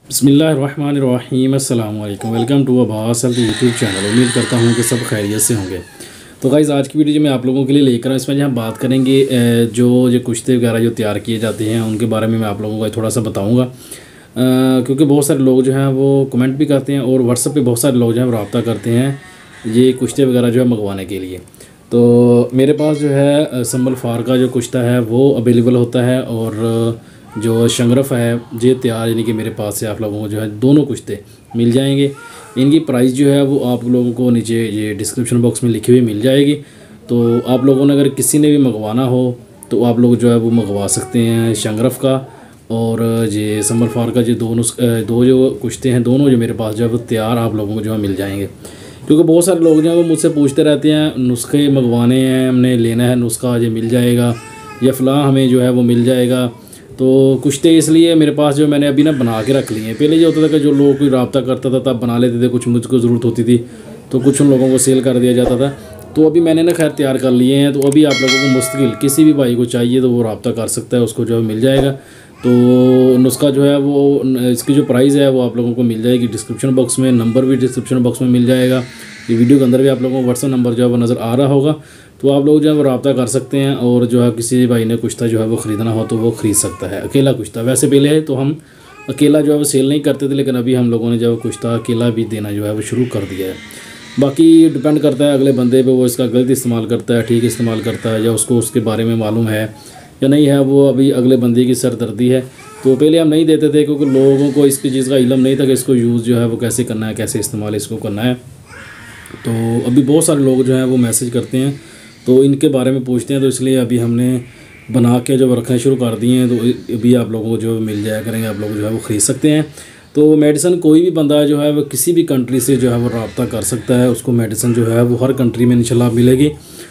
बिस्मिल्लाहिर्रहमानिर्रहीम अस्सलाम वालेकुम। Welcome to Abbas health YouTube channel. उम्मीद करता हूँ कि सब खैरियत से होंगे। तो गाइज़ आज की वीडियो जो मैं आप लोगों के लिए लेकर आऊँ, इसमें जो हम बात करेंगे जो कुश्ते वगैरह जो तैयार किए जाते हैं उनके बारे में मैं आप लोगों को थोड़ा सा बताऊँगा, क्योंकि बहुत सारे लोग जो हैं वो कमेंट भी करते हैं और व्हाट्सएप पे बहुत सारे लोग जो हैं वो रब्ता करते हैं ये कुश्ते वगैरह जो है मंगवाने के लिए। तो मेरे पास जो है संभल फार का जो कुश्ता है वो अवेलेबल होता है और जो शंगरफ है ये तैयार, यानी कि मेरे पास से आप लोगों को जो है दोनों कुश्ते मिल जाएंगे। इनकी प्राइस जो है वो आप लोगों को नीचे ये डिस्क्रिप्शन बॉक्स में लिखी हुई मिल जाएगी। तो आप लोगों ने अगर किसी ने भी मंगवाना हो तो आप लोग जो है वो मंगवा सकते हैं शंगरफ का और ये संभल फार का। जो दो जो कुश्ते हैं दोनों जो मेरे पास जो है वो तैयार आप लोगों को जो है मिल जाएंगे। क्योंकि बहुत सारे लोग जो है वो मुझसे पूछते रहते हैं नुस्खे मंगवाने हैं, हमने लेना है नुस्खा, ये मिल जाएगा या फ़लाँ हमें जो है वो मिल जाएगा। तो कुश्ते इसलिए मेरे पास जो मैंने अभी ना बना के रख लिए हैं। पहले ये होता था कि जो लोग कोई रब्ता करता था तब बना लेते थे, कुछ मुझको ज़रूरत होती थी तो कुछ उन लोगों को सेल कर दिया जाता था। तो अभी मैंने ना खैर तैयार कर लिए हैं। तो अभी आप लोगों को मुस्तकिल किसी भी भाई को चाहिए तो वो रब्ता कर सकता है, उसको जो है मिल जाएगा। तो नुस्खा जो है वो इसकी जो प्राइस है वो आप लोगों को मिल जाएगी डिस्क्रिप्शन बॉक्स में, नंबर भी डिस्क्रिप्शन बॉक्स में मिल जाएगा। ये वीडियो के अंदर भी आप लोगों को व्हाट्सएप नंबर जो है वो नज़र आ रहा होगा। तो आप लोग जो है वो रब्ता कर सकते हैं और जो है किसी भाई ने कुश्ता जो है वो ख़रीदना हो तो वो ख़रीद सकता है। अकेला कुश्ता वैसे पहले है तो हम अकेला जो है वो सेल नहीं करते थे, लेकिन अभी हम लोगों ने जो है कुश्ता अकेला भी देना जो है वो शुरू कर दिया है। बाकी डिपेंड करता है अगले बंदे पे, वो इसका गलत इस्तेमाल करता है, ठीक इस्तेमाल करता है, या उसको उसके बारे में मालूम है या नहीं है। वो अभी अगले बंदे की सरदर्दी है। तो पहले हम नहीं देते थे क्योंकि लोगों को इसकी चीज़ का इल्म नहीं था कि इसको यूज़ जो है वो कैसे करना है, कैसे इस्तेमाल इसको करना है। तो अभी बहुत सारे लोग जो हैं वो मैसेज करते हैं तो इनके बारे में पूछते हैं, तो इसलिए अभी हमने बना के जब रखना शुरू कर दिए हैं तो अभी आप लोगों को जो मिल जाया करेंगे, आप लोग जो है वो ख़रीद सकते हैं। तो मेडिसिन कोई भी बंदा जो है वो किसी भी कंट्री से जो है वो रब्ता कर सकता है, उसको मेडिसिन जो है वो हर कंट्री में इंशाल्लाह मिलेगी।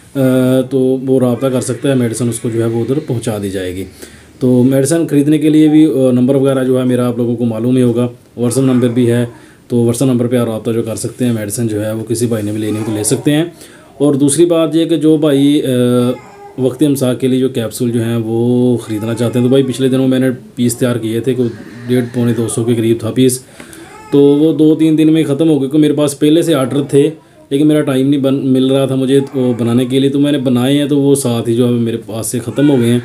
तो वो रब्ता कर सकता है, मेडिसिन उसको जो है वो उधर पहुँचा दी जाएगी। तो मेडिसिन ख़रीदने के लिए भी नंबर वगैरह जो है मेरा आप लोगों को मालूम ही होगा, व्हाट्सएप नंबर भी है। तो व्हाट्सएप नंबर पे आप रब्ता जो कर सकते हैं, मेडिसिन जो है वो किसी भाई ने भी लेनी हो तो ले सकते हैं। और दूसरी बात ये कि जो भाई वक्ती इमसाक के लिए जो कैप्सूल जो हैं वो ख़रीदना चाहते हैं, तो भाई पिछले दिनों मैंने पीस तैयार किए थे, कोई 150-200 के करीब था पीस। तो वो 2-3 दिन में ख़त्म हो गए क्योंकि मेरे पास पहले से आर्डर थे, लेकिन मेरा टाइम नहीं मिल रहा था मुझे तो बनाने के लिए। तो मैंने बनाए हैं तो वो साथ ही जो है मेरे पास से ख़त्म हो गए हैं।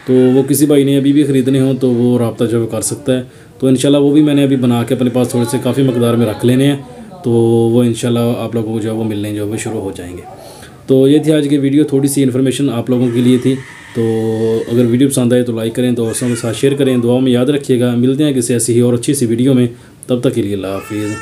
तो वो किसी भाई ने अभी भी ख़रीदने हो तो वो रब्ता जो है कर सकता है। तो इंशाल्लाह वो भी मैंने अभी बना के अपने पास थोड़े से काफ़ी मकदार में रख लेने हैं। तो वो इंशाल्लाह आप लोगों को जो है वो मिलने जो है वो शुरू हो जाएंगे। तो ये थी आज की वीडियो, थोड़ी सी इन्फॉर्मेशन आप लोगों के लिए थी। तो अगर वीडियो पसंद आए तो लाइक करें, दोस्तों के साथ शेयर करें, दुआ में याद रखिएगा। मिलते हैं किसी ऐसी ही और अच्छी सी वीडियो में, तब तक के लिए अल्लाह हाफिज़।